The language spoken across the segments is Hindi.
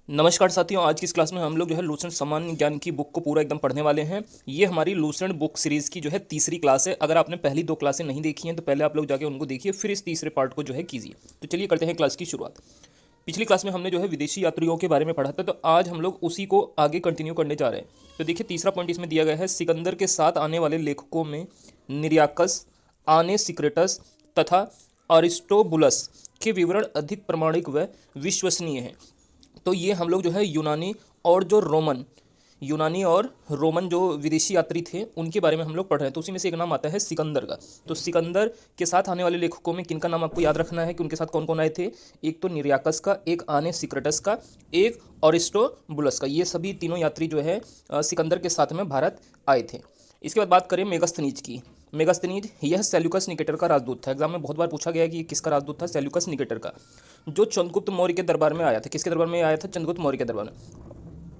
नमस्कार साथियों, आज की इस क्लास में हम लोग जो है लूसेंट सामान्य ज्ञान की बुक को पूरा एकदम पढ़ने वाले हैं। ये हमारी लूसेंट बुक सीरीज़ की जो है तीसरी क्लास है। अगर आपने पहली दो क्लासें नहीं देखी हैं तो पहले आप लोग जाके उनको देखिए, फिर इस तीसरे पार्ट को जो है कीजिए। तो चलिए करते हैं क्लास की शुरुआत। पिछली क्लास में हमने जो है विदेशी यात्रियों के बारे में पढ़ा था, तो आज हम लोग उसी को आगे कंटिन्यू करने जा रहे हैं। तो देखिए तीसरा पॉइंट इसमें दिया गया है, सिकंदर के साथ आने वाले लेखकों में निरियाकस, आने सिक्रेटस तथा अरिस्टोबुलस के विवरण अधिक प्रमाणिक व विश्वसनीय हैं। तो ये हम लोग जो है यूनानी और रोमन जो विदेशी यात्री थे उनके बारे में हम लोग पढ़ रहे हैं। तो उसी में से एक नाम आता है सिकंदर का। तो सिकंदर के साथ आने वाले लेखकों में किनका नाम आपको याद रखना है कि उनके साथ कौन कौन आए थे। एक तो निरियाकस का, एक आने सिक्रेटस का, एक अरिस्टोबुलस का। ये सभी तीनों यात्री जो है सिकंदर के साथ में भारत आए थे। इसके बाद बात करें मेगास्थनीज की। मेगास्थनीज यह सेल्यूकस निकेटर का राजदूत था। एग्जाम में बहुत बार पूछा गया कि ये किसका राजदूत था, सेल्यूकस निकेटर का, जो चंद्रगुप्त मौर्य के दरबार में आया था। किसके दरबार में आया था? चंद्रगुप्त मौर्य के दरबार में।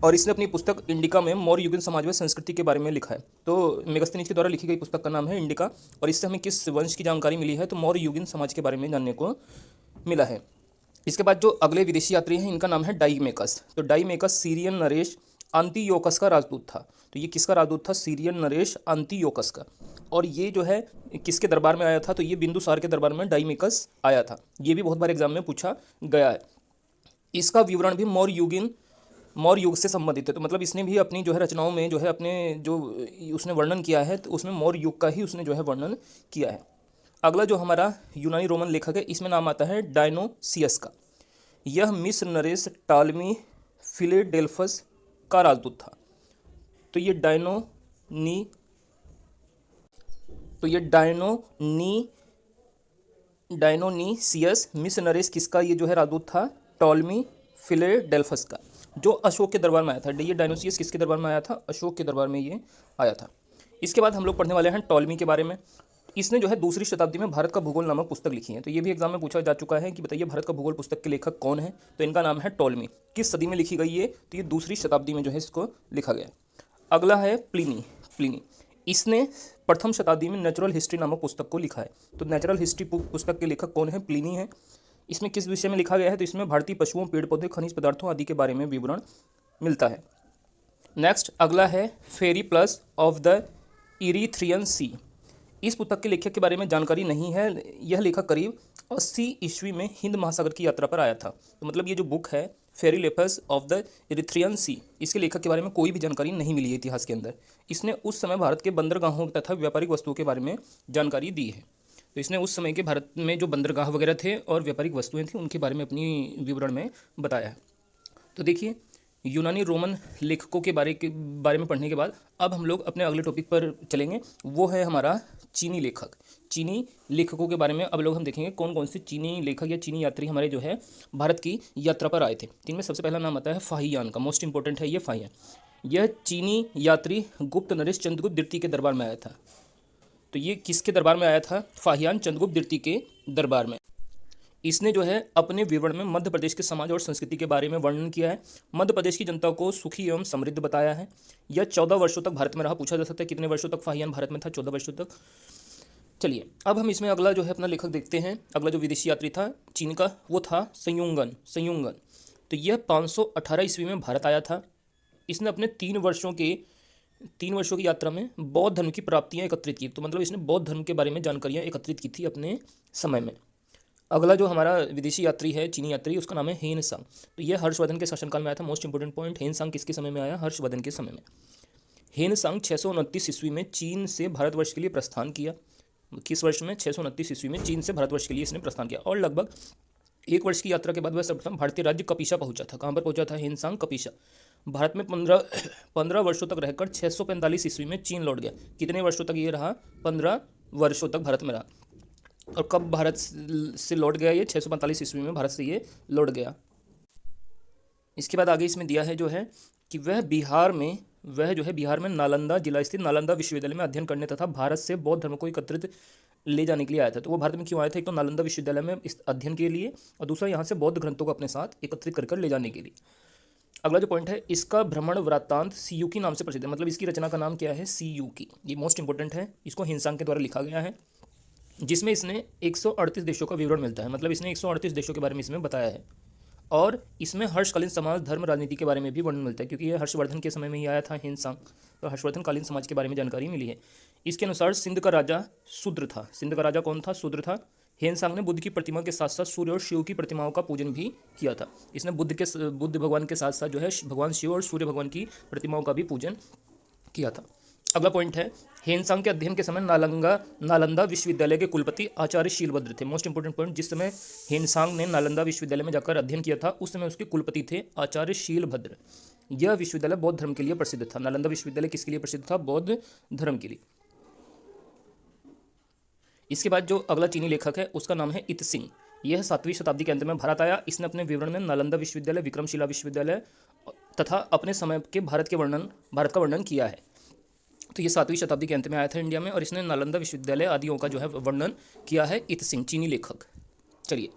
और इसने अपनी पुस्तक इंडिका में मौर्य युगीन समाज व संस्कृति के बारे में लिखा है। तो मेगास्थनीज के द्वारा लिखी गई पुस्तक का नाम है इंडिका। और इससे हमें किस वंश की जानकारी मिली है? तो मौर्य युगीन समाज के बारे में जानने को मिला है। इसके बाद जो अगले विदेशी यात्री हैं इनका नाम है डाईमेकस। तो डाईमेकस सीरियन नरेश अंतियोकस का राजदूत था। तो ये किसका राजदूत था? सीरियन नरेश अंतियोकस का। और ये जो है किसके दरबार में आया था? तो ये बिंदुसार के दरबार में डाईमेकस आया था। ये भी बहुत बार एग्जाम में पूछा गया है। इसका विवरण भी मौर्य युग से संबंधित है। तो मतलब इसने भी अपनी जो है रचनाओं में जो है अपने जो उसने वर्णन किया है तो उसमें मौर्य युग का ही उसने जो है वर्णन किया है। अगला जो हमारा यूनानी रोमन लेखक है इसमें नाम आता है डायनोसियस का। यह मिस्र नरेश टालमी फिलेडेल्फस का राजदूत था। तो ये डायनोनीसियस मिस्र नरेश किसका ये जो है राजदूत था? टॉलमी फिलेडेल्फस का, जो अशोक के दरबार में आया था। ये डायनोसियस किसके दरबार में आया था? अशोक के दरबार में ये आया था। इसके बाद हम लोग पढ़ने वाले हैं टॉलमी के बारे में। इसने जो है दूसरी शताब्दी में भारत का भूगोल नामक पुस्तक लिखी है। तो ये भी एग्जाम में पूछा जा चुका है कि बताइए भारत का भूगोल पुस्तक के लेखक कौन है। तो इनका नाम है टॉलमी। किस सदी में लिखी गई है? तो ये दूसरी शताब्दी में जो है इसको लिखा गया। अगला है प्लिनी। इसने प्रथम शताब्दी में नेचुरल हिस्ट्री नामक पुस्तक को लिखा है। तो नेचुरल हिस्ट्री पुस्तक के लेखक कौन है? प्लिनी है। इसमें किस विषय में लिखा गया है? तो इसमें भारतीय पशुओं, पेड़ पौधे, खनिज पदार्थों आदि के बारे में विवरण मिलता है। नेक्स्ट अगला है फेरी प्लस ऑफ द इरीथ्रियन सी। इस पुस्तक के लेखक के बारे में जानकारी नहीं है। यह लेखक करीब 80 ईस्वी में हिंद महासागर की यात्रा पर आया था। तो मतलब ये जो बुक है फेरी लेपर्स ऑफ द इरिथ्रियन सी, इसके लेखक के बारे में कोई भी जानकारी नहीं मिली है इतिहास के अंदर। इसने उस समय भारत के बंदरगाहों तथा व्यापारिक वस्तुओं के बारे में जानकारी दी है। तो इसने उस समय के भारत में जो बंदरगाह वगैरह थे और व्यापारिक वस्तुएं थी उनके बारे में अपनी विवरण में बताया है। तो देखिए यूनानी रोमन लेखकों के बारे में पढ़ने के बाद अब हम लोग अपने अगले टॉपिक पर चलेंगे। वो है हमारा चीनी लेखक। चीनी लेखकों के बारे में अब लोग हम देखेंगे कौन कौन से चीनी लेखक या चीनी यात्री हमारे जो है भारत की यात्रा पर आए थे। इनमें सबसे पहला नाम आता है फाहियान का। मोस्ट इंपॉर्टेंट है ये फाहियान। यह चीनी यात्री गुप्त नरेश चंद्रगुप्त द्वितीय के दरबार में आया था। तो ये किसके दरबार में आया था? फाहियान चंद्रगुप्त द्वितीय के दरबार में। इसने जो है अपने विवरण में मध्य प्रदेश के समाज और संस्कृति के बारे में वर्णन किया है। मध्य प्रदेश की जनता को सुखी एवं समृद्ध बताया है। यह 14 वर्षों तक भारत में रहा। पूछा जा सकता है कितने वर्षों तक फाहियान भारत में था? 14 वर्षों तक। चलिए अब हम इसमें अगला जो है अपना लेखक देखते हैं। अगला जो विदेशी यात्री था चीन का वो था संयुंगन। तो यह 518 ईस्वी में भारत आया था। इसने अपने 3 वर्षों की यात्रा में बौद्ध धर्म की प्राप्तियां एकत्रित की। तो मतलब इसने बौद्ध धर्म के बारे में जानकारियां एकत्रित की थी अपने समय में। अगला जो हमारा विदेशी यात्री है चीनी यात्री उसका नाम है हेन सांग। तो यह हर्षवर्धन के शासनकाल में आया था। मोस्ट इंपोर्टेंट पॉइंट, हेन सांग किसके समय में आया? हर्षवर्धन के समय में। हेन सांग 629 ईस्वी में चीन से भारतवर्ष के लिए प्रस्थान किया। किस वर्ष में? 629 ईस्वी में चीन से भारतवर्ष के लिए इसने प्रस्थान किया। और लगभग 1 वर्ष की यात्रा के बाद वह सर्वप्रथम भारतीय राज्य कपिशा पहुंचा था। कहाँ पर पहुंचा था हेन सांग? कपिशा। भारत में 15 वर्षों तक रहकर 645 ईस्वी में चीन लौट गया। कितने वर्षों तक ये रहा? 15 वर्षों तक भारत में रहा। और कब भारत से लौट गया? ये 645 ईस्वी में भारत से ये लौट गया। इसके बाद आगे इसमें दिया है जो है कि वह जो है बिहार में नालंदा जिला स्थित नालंदा विश्वविद्यालय में अध्ययन करने तथा भारत से बौद्ध धर्म को एकत्रित ले जाने के लिए आया था। तो वो भारत में क्यों आया था? एक तो नालंदा विश्वविद्यालय में इस अध्ययन के लिए और दूसरा यहाँ से बौद्ध ग्रंथों को अपने साथ एकत्रित कर ले जाने के लिए। अगला जो पॉइंट है इसका भ्रमण वृत्तांत सीयूकी नाम से प्रसिद्ध है। मतलब इसकी रचना का नाम क्या है? सीयूकी। ये मोस्ट इंपॉर्टेंट है। इसको हिंसांग के द्वारा लिखा गया है जिसमें इसने 138 देशों का विवरण मिलता है। मतलब इसने 138 देशों के बारे में इसमें बताया है। और इसमें हर्षकालीन समाज धर्म राजनीति के बारे में भी वर्णन मिलता है, क्योंकि ये हर्षवर्धन के समय में ही आया था हिंसा, तो हर्षवर्धन कालीन समाज के बारे में जानकारी मिली है। इसके अनुसार सिंध का राजा शूद्र था। सिंध का राजा कौन था? शूद्र था। हेनसांग ने बुद्ध की प्रतिमा के साथ साथ सूर्य और शिव की प्रतिमाओं का पूजन भी किया था। इसने बुद्ध भगवान के साथ साथ जो है भगवान शिव और सूर्य भगवान की प्रतिमाओं का भी पूजन किया था। अगला पॉइंट है, हेनसांग के अध्ययन के समय नालंदा विश्वविद्यालय के कुलपति आचार्य शीलभद्र थे। मोस्ट इंपोर्टेंट पॉइंट, जिस समय हेनसांग ने नालंदा विश्वविद्यालय में जाकर अध्ययन किया था उस समय उसके कुलपति थे आचार्य शीलभद्र। यह विश्वविद्यालय बौद्ध धर्म के लिए प्रसिद्ध था। नालंदा विश्वविद्यालय किसके लिए प्रसिद्ध था? बौद्ध धर्म के लिए। इसके बाद जो अगला चीनी लेखक है उसका नाम है इत सिंह। यह 7वीं शताब्दी के अंत में भारत आया। इसने अपने विवरण में नालंदा विश्वविद्यालय, विक्रमशिला विश्वविद्यालय तथा अपने समय के भारत का वर्णन किया है। तो ये 7वीं शताब्दी के अंत में आया था इंडिया में और इसने नालंदा विश्वविद्यालय आदियों का जो है वर्णन किया है इत सिंह, चीनी लेखक। चलिए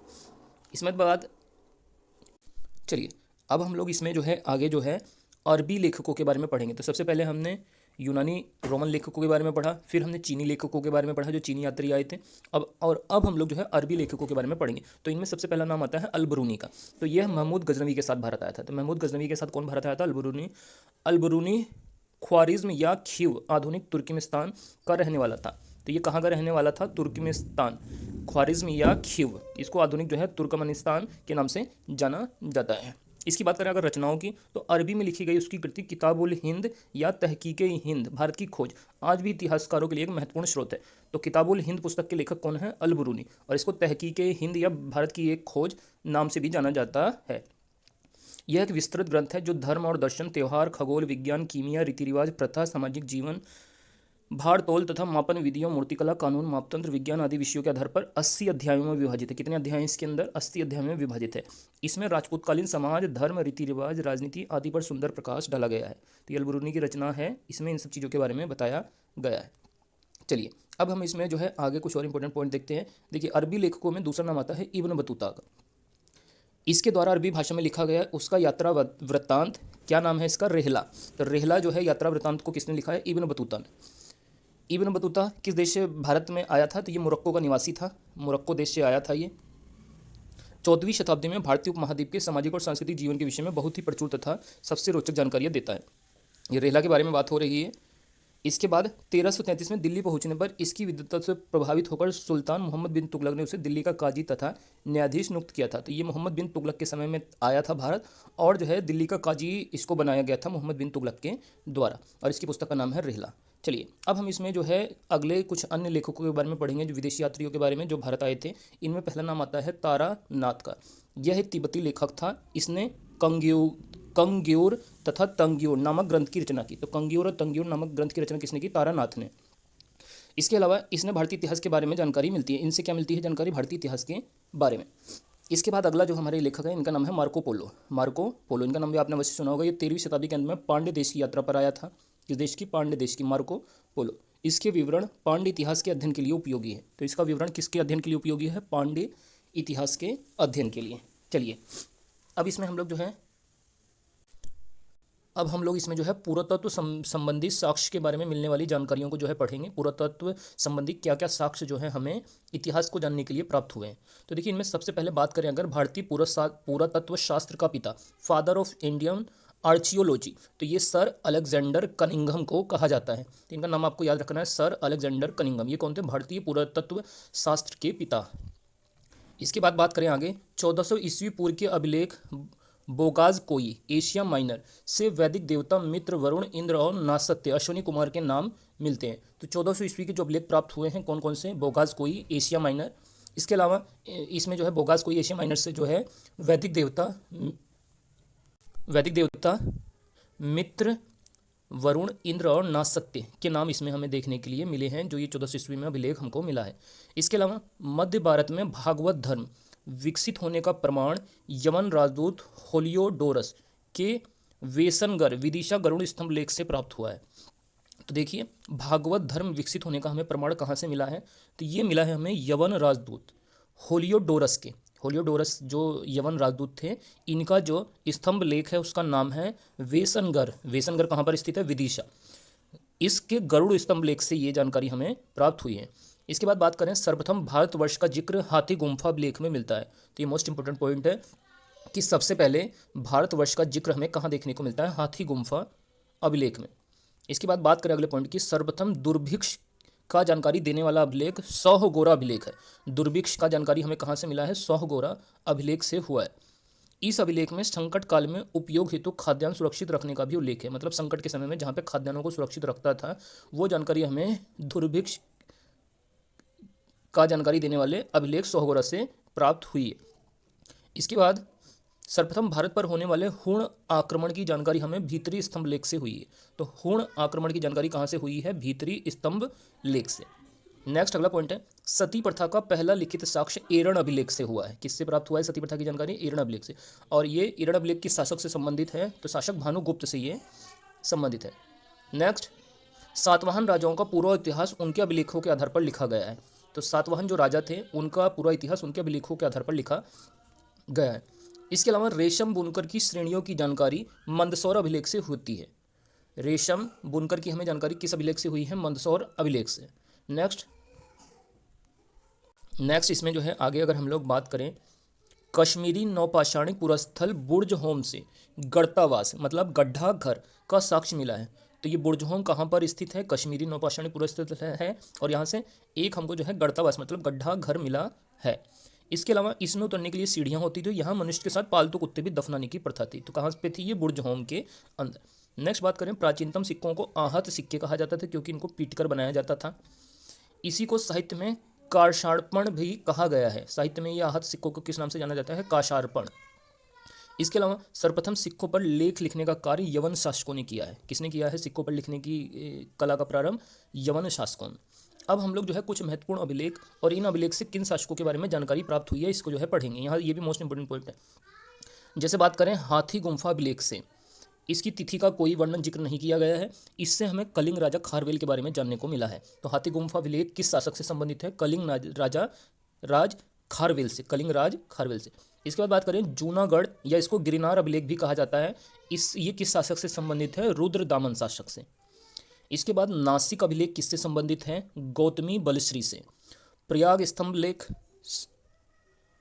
अब हम लोग इसमें जो है आगे जो है अरबी लेखकों के बारे में पढ़ेंगे। तो सबसे पहले हमने यूनानी रोमन लेखकों के बारे में पढ़ा, फिर हमने चीनी लेखकों के बारे में पढ़ा जो चीनी यात्री आए थे। अब हम लोग जो है अरबी लेखकों के बारे में पढ़ेंगे। तो इनमें सबसे पहला नाम आता है अल-बरूनी का। तो यह महमूद गजनवी के साथ भारत आया था। तो महमूद गजनवी के साथ कौन भारत आया था? अल-बरूनी ख्वारिज्म या खीव आधुनिक तुर्कमेनिस्तान का रहने वाला था। तो ये कहाँ का रहने वाला था? तुर्कमेनिस्तान, ख्वारिज्म या खीव, इसको आधुनिक जो है तुर्कमेनिस्तान के नाम से जाना जाता है। इसकी बात करें अगर रचनाओं की, तो अरबी में लिखी गई उसकी कृति किताबुल हिंद या तहकीक-ए-हिंद, भारत की खोज, आज भी इतिहासकारों के लिए एक महत्वपूर्ण स्रोत है। तो किताबुल हिंद पुस्तक के लेखक कौन है? अल-बरूनी, और इसको तहकीक-ए-हिंद या भारत की एक खोज नाम से भी जाना जाता है। यह एक विस्तृत ग्रंथ है जो धर्म और दर्शन, त्यौहार, खगोल विज्ञान, कीमिया, रीति रिवाज, प्रथा, सामाजिक जीवन, भार तोल तथा मापन विधियों, मूर्तिकला, कानून, मापतंत्र, विज्ञान आदि विषयों के आधार पर 80 अध्यायों में विभाजित है। कितने अध्याय इसके अंदर? 80 अध्याय में विभाजित है। इसमें राजपूतकालीन समाज, धर्म, रीति रिवाज, राजनीति आदि पर सुंदर प्रकाश डाला गया है। तो ये अल-बरूनी की रचना है, इसमें इन सब चीज़ों के बारे में बताया गया है। चलिए अब हम इसमें जो है आगे कुछ और इंपॉर्टेंट पॉइंट देखते हैं। देखिए अरबी लेखकों में दूसरा नाम आता है इब्न बतूता का। इसके द्वारा अरबी भाषा में लिखा गया है उसका यात्रा वृत्तांत। क्या नाम है इसका? रेहला। तो रेहला जो है यात्रा वृत्तांत को किसने लिखा है? इब्न बतूता ने। इब्न बतूता किस देश से भारत में आया था? तो ये मोरक्को का निवासी था, मोरक्को देश से आया था ये। 14वीं शताब्दी में भारतीय उपमहाद्वीप के सामाजिक और सांस्कृतिक जीवन के विषय में बहुत ही प्रचुर तथा सबसे रोचक जानकारियाँ देता है। ये रेहला के बारे में बात हो रही है। इसके बाद 1333 में दिल्ली पहुंचने पर इसकी विद्वता से प्रभावित होकर सुल्तान मोहम्मद बिन तुगलक ने उसे दिल्ली का काजी तथा न्यायाधीश नियुक्त किया था। तो ये मोहम्मद बिन तुगलक के समय में आया था भारत और जो है दिल्ली का काजी इसको बनाया गया था मोहम्मद बिन तुगलक के द्वारा, और इसकी पुस्तक का नाम है रेहला। चलिए अब हम इसमें जो है अगले कुछ अन्य लेखकों के बारे में पढ़ेंगे जो विदेशी यात्रियों के बारे में जो भारत आए थे। इनमें पहला नाम आता है तारानाथ का। यह एक तिब्बती लेखक था। इसने कंग्योर तथा तंग्योर नामक ग्रंथ की रचना की। तो कंग्योर और तंग्योर नामक ग्रंथ की रचना किसने की? तारानाथ ने। इसके अलावा इसने भारतीय इतिहास के बारे में जानकारी मिलती है। इनसे क्या मिलती है? जानकारी भारतीय इतिहास के बारे में। इसके बाद अगला जो हमारे लेखक है इनका नाम है मार्को पोलो। इनका नाम भी आपने अवश्य सुना होगा। ये 13वीं शताब्दी के अंत में पांड्य देश की यात्रा पर आया था। किस देश की? पांड्य देश की, मार्को पोलो। इसके विवरण पांड्य इतिहास के अध्ययन के लिए उपयोगी है। तो इसका विवरण किसके अध्ययन के लिए उपयोगी है? पांड्य इतिहास के अध्ययन के लिए। चलिए अब इसमें हम लोग जो है पुरातत्व संबंधी साक्ष्य के बारे में मिलने वाली जानकारियों को जो है पढ़ेंगे। पुरातत्व संबंधी क्या क्या साक्ष्य जो है हमें इतिहास को जानने के लिए प्राप्त हुए हैं। तो देखिए इनमें सबसे पहले बात करें अगर भारतीय पुरातत्व शास्त्र का पिता, फादर ऑफ इंडियन आर्चियोलॉजी, तो ये सर अलेक्जेंडर कनिंघम को कहा जाता है। तो इनका नाम आपको याद रखना है, सर अलेक्जेंडर कनिंघम। ये कौन थे? भारतीय पुरातत्व शास्त्र के पिता। इसके बाद बात करें आगे 1400 ईस्वी पूर्व के अभिलेख बोगाज कोई एशिया माइनर से वैदिक देवता मित्र, वरुण, इंद्र और नासत्य अश्विनी कुमार के नाम मिलते हैं। तो 1400 ईस्वी के जो अभिलेख प्राप्त हुए हैं कौन कौन से? बोगाज कोई, एशिया माइनर। इसके अलावा इसमें जो है बोगाज कोई, एशिया माइनर से जो है वैदिक देवता मित्र, वरुण, इंद्र और नासत्य के नाम इसमें हमें देखने के लिए मिले हैं, जो ये 1400 ईस्वी में अभिलेख हमको मिला है। इसके अलावा मध्य भारत में भागवत धर्म विकसित होने का प्रमाण यवन राजदूत होलियोडोरस के वेसनगर विदिशा गरुड़ स्तंभ लेख से प्राप्त हुआ है। तो देखिए भागवत धर्म विकसित होने का हमें प्रमाण कहाँ से मिला है? तो ये मिला है हमें यवन राजदूत होलियोडोरस के। होलियोडोरस जो यवन राजदूत थे, इनका जो स्तंभ लेख है उसका नाम है वेसनगर। वेसनगर कहाँ पर स्थित है? विदिशा। इसके गरुड़ स्तंभ लेख से ये जानकारी हमें प्राप्त हुई है। इसके बाद बात करें सर्वप्रथम भारतवर्ष का जिक्र हाथी गुम्फा लेख में मिलता है। तो ये मोस्ट इंपोर्टेंट पॉइंट है कि सबसे पहले भारतवर्ष का जिक्र हमें कहाँ देखने को मिलता है, हाथी गुम्फा अभिलेख में। इसके बाद बात करें अगले पॉइंट की, सर्वप्रथम दुर्भिक्ष का जानकारी देने वाला अभिलेख सौहगोरा अभिलेख है। दुर्भिक्ष का जानकारी हमें कहाँ से मिला है, सौहगोरा अभिलेख से हुआ है। इस अभिलेख में संकट काल में उपयोग हेतु खाद्यान्न सुरक्षित रखने का भी उल्लेख है, मतलब संकट के समय में जहाँ पे खाद्यान्नों को सुरक्षित रखता था वो जानकारी हमें दुर्भिक्ष का जानकारी देने वाले अभिलेख सौहगोरा से प्राप्त हुई है। इसके बाद सर्वप्रथम भारत पर होने वाले हुण आक्रमण की जानकारी हमें भीतरी स्तंभ लेख से हुई है। तो हुण आक्रमण की जानकारी कहाँ से हुई है, भीतरी स्तंभ लेख से। नेक्स्ट अगला पॉइंट है, सती प्रथा का पहला लिखित साक्ष्य एरण अभिलेख से हुआ है। किससे प्राप्त हुआ है सती प्रथा की जानकारी, एरण अभिलेख से। और ये एरण अभिलेख किस शासक से संबंधित है, तो शासक भानुगुप्त से ये संबंधित है। नेक्स्ट, सातवाहन राजाओं का पूरा इतिहास उनके अभिलेखों के आधार पर लिखा गया है। तो सातवाहन जो राजा थे उनका पूरा इतिहास उनके अभिलेखों के आधार पर लिखा गया है। इसके अलावा रेशम बुनकर की श्रेणियों की जानकारी मंदसौर अभिलेख से होती है। रेशम बुनकर की हमें जानकारी किस अभिलेख से हुई है, मंदसौर अभिलेख से। नेक्स्ट इसमें जो है आगे अगर हम लोग बात करें, कश्मीरी नौपाषाणिक पुरस्थल बुर्जहोम से गढ़तावास मतलब गड्ढा घर का साक्ष्य मिला है। तो ये बुर्जहोम कहाँ पर स्थित है, कश्मीरी नौपाषाणिक पुरस्थल है, और यहाँ से एक हमको जो है गढ़तावास मतलब गड्ढा घर मिला है। इसके अलावा इसमें उतरने के लिए सीढ़ियाँ होती थी, यहाँ मनुष्य के साथ पालतू कुत्ते भी दफनाने की प्रथा थी। तो कहाँ पे थी, ये बुर्जहोम के अंदर। नेक्स्ट बात करें, प्राचीनतम सिक्कों को आहत सिक्के कहा जाता था क्योंकि इनको पीटकर बनाया जाता था। इसी को साहित्य में काशार्पण भी कहा गया है। साहित्य में ये आहत सिक्कों को किस नाम से जाना जाता है, काशार्पण। इसके अलावा सर्वप्रथम सिक्कों पर लेख लिखने का कार्य यवन शासकों ने किया है। किसने किया है सिक्कों पर लिखने की कला का प्रारंभ, यवन शासकों ने। अब हम लोग जो है कुछ महत्वपूर्ण अभिलेख और इन अभिलेख से किन शासकों के बारे में जानकारी प्राप्त हुई है इसको जो है पढ़ेंगे। यहाँ ये भी मोस्ट इंपोर्टेंट पॉइंट है। जैसे बात करें हाथी गुम्फा अभिलेख से, इसकी तिथि का कोई वर्णन जिक्र नहीं किया गया है। इससे हमें कलिंग राजा खारवेल के बारे में जानने को मिला है। तो हाथी गुम्फा अभिलेख किस शासक से संबंधित है, कलिंग राजा राज खारवेल से, कलिंग राज खारवेल से। इसके बाद बात करें जूनागढ़ या इसको गिरनार अभिलेख भी कहा जाता है, ये किस शासक से संबंधित है, रुद्र दामन शासक से। इसके बाद नासिक अभिलेख किससे संबंधित है, गौतमी बलश्री से। प्रयाग स्तंभ लेख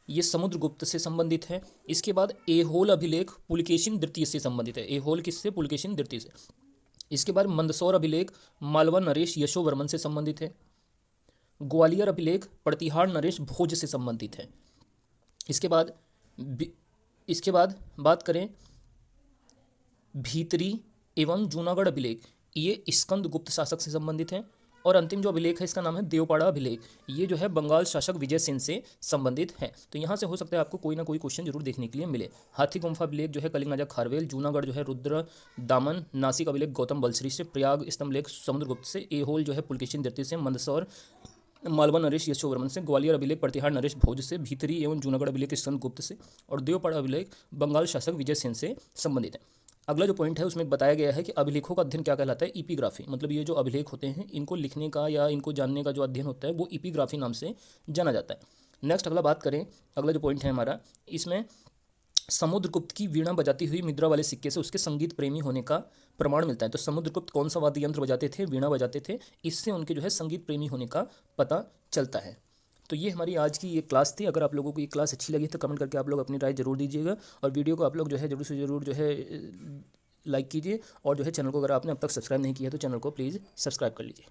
ये समुद्रगुप्त से संबंधित है। इसके बाद एहोल अभिलेख पुलकेशिन द्वितीय से संबंधित है। एहोल किससे, पुलकेशिन द्वितीय से। इसके बाद मंदसौर अभिलेख मालवा नरेश यशोवर्मन से संबंधित है। ग्वालियर अभिलेख प्रतिहार नरेश भोज से संबंधित है। इसके बाद बात करें भीतरी एवं जूनागढ़ अभिलेख, ये स्कंदगुप्त शासक से संबंधित है। और अंतिम जो अभिलेख है इसका नाम है देवपाड़ा अभिलेख, ये जो है बंगाल शासक विजय सेन से संबंधित है। तो यहाँ से हो सकता है आपको कोई ना कोई क्वेश्चन जरूर देखने के लिए मिले। हाथी गुम्फा अभिलेख जो है कलिंग राजा खारवेल, जूनागढ़ जो है रुद्र दामन, नासिक अभिलेख गौतम बलश्री से, प्रयाग स्तंभ लेख समुद्रगुप्त से, एहोल जो है पुलकेशिन द्वितीय से, मंदसौर मालवा नरेश यशोवर्मन से, ग्वालियर अभिलेख प्रतिहार नरेश भोज से, भीतरी एवं जूनागढ़ अभिलेख स्कंदगुप्त से, और देवपाड़ा अभिलेख बंगाल शासक विजय सेन से संबंधित है। अगला जो पॉइंट है उसमें बताया गया है कि अभिलेखों का अध्ययन क्या कहलाता है, इपिग्राफी। मतलब ये जो अभिलेख होते हैं इनको लिखने का या इनको जानने का जो अध्ययन होता है वो इपिग्राफी नाम से जाना जाता है। नेक्स्ट अगला बात करें, अगला जो पॉइंट है हमारा, इसमें समुद्रगुप्त की वीणा बजाती हुई मुद्रा वाले सिक्के से उसके संगीत प्रेमी होने का प्रमाण मिलता है। तो समुद्रगुप्त कौन सा वाद्य यंत्र बजाते थे, वीणा बजाते थे, इससे उनके जो है संगीत प्रेमी होने का पता चलता है। तो ये हमारी आज की ये क्लास थी। अगर आप लोगों को ये क्लास अच्छी लगी तो कमेंट करके आप लोग अपनी राय जरूर दीजिएगा, और वीडियो को आप लोग जो है जरूर से जरूर जो है लाइक कीजिए, और जो है चैनल को अगर आपने अब तक सब्सक्राइब नहीं किया तो चैनल को प्लीज़ सब्सक्राइब कर लीजिए।